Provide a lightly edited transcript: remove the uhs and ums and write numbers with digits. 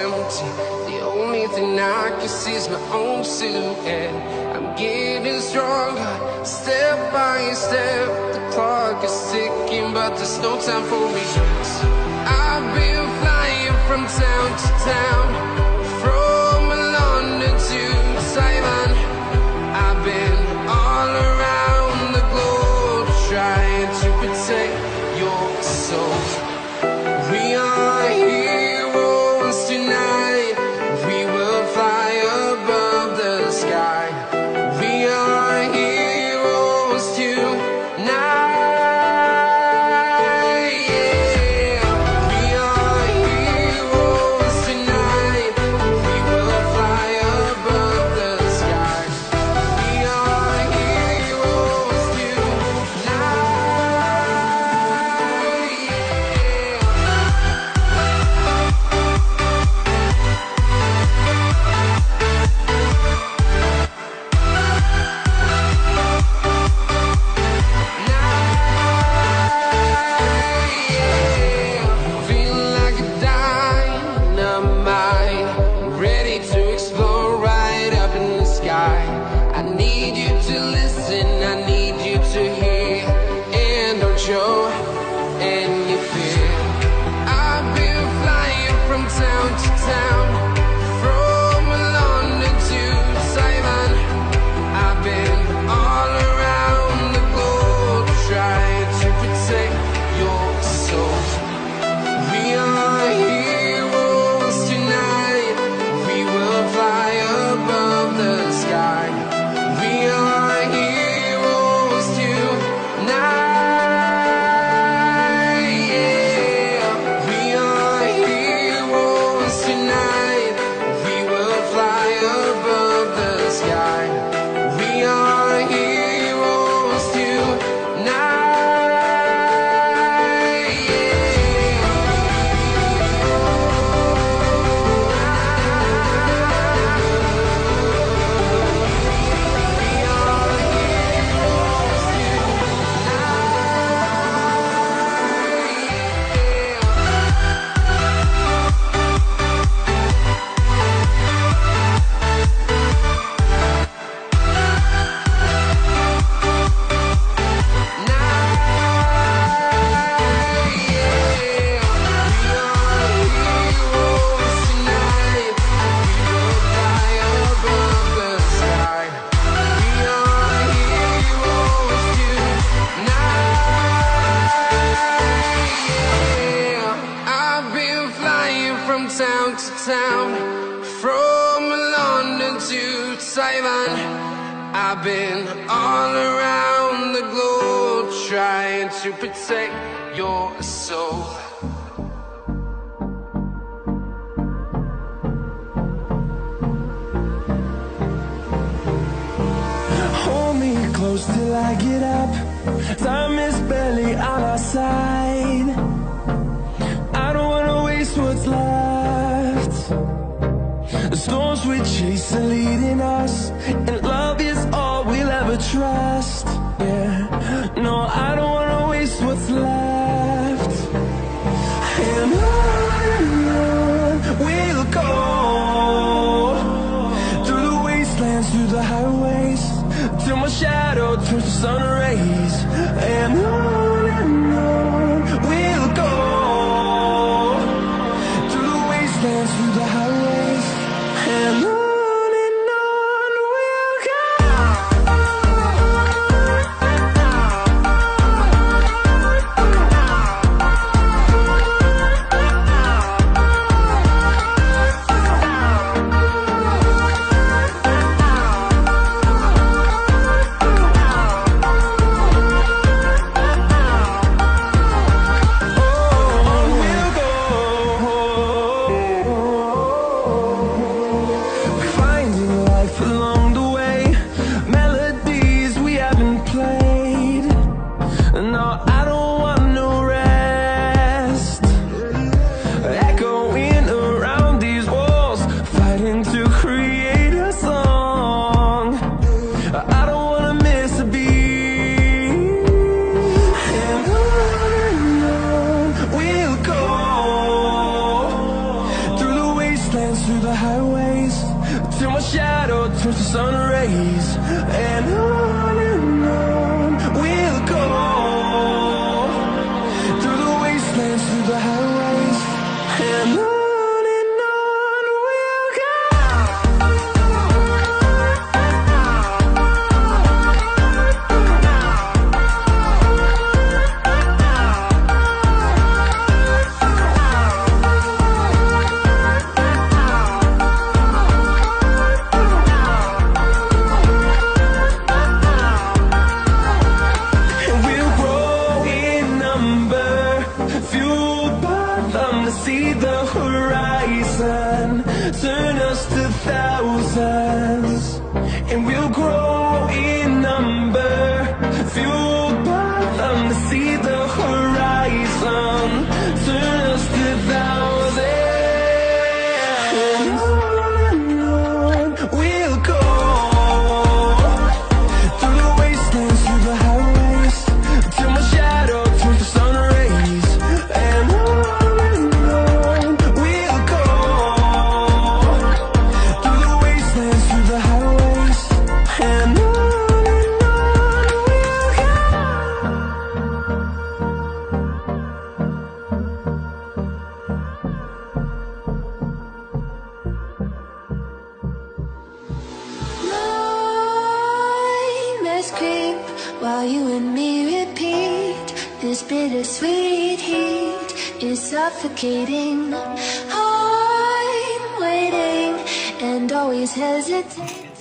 empty. The only thing I can see is my own silhouette. I'm getting stronger, step by step. The clock is ticking, but there's no time for me. I've been flying from town to town, from London to Taiwan. I've been all around the globe, trying to protect your soul. We are heroes tonight. We will fly above the sky. We are heroes tonight. Yeah. We are heroes tonight. We will fly above the sky. We are heroes tonight. Feeling like a dynamite, ready to explore right up in the sky. I need you to listen, I need you to hear, and don't show any fear. I've been flying from town to town, from London to Taiwan. I've been all around the globe, trying to protect your soul. We are heroes tonight. We will fly above the sky. We are heroes tonight. Yeah. We are heroes tonight. We will fly above the sky. We are heroes tonight. I've been flying from town to town, from London to Taiwan. I've been all around the globe, trying to protect your soul. Hold me close till I get up. Time is barely on our side. I don't wanna waste what's left. The storms we chase are leading us, and love is all we'll ever trust. Yeah, no, I don't wanna waste what's left. And on we'll go, through the wastelands, through the highways, till my shadow turns to sun rays. And on we'll go, through the wastelands, through the highways, and on we'll go. wastelands, through the highways, till my shadow turns to sun rays. And on we'll go, through the wastelands, through the highways, and on we'll go. See the horizon, turn us to thousands, and we'll grow in number, fueled by them to see the horizon, turn us to thousands, and on we'll go, through the wastelands, through the highways, till my shadow turns to sun rays. And creep while you and me repeat. This bittersweet heat is suffocating. I'm waiting and always hesitate.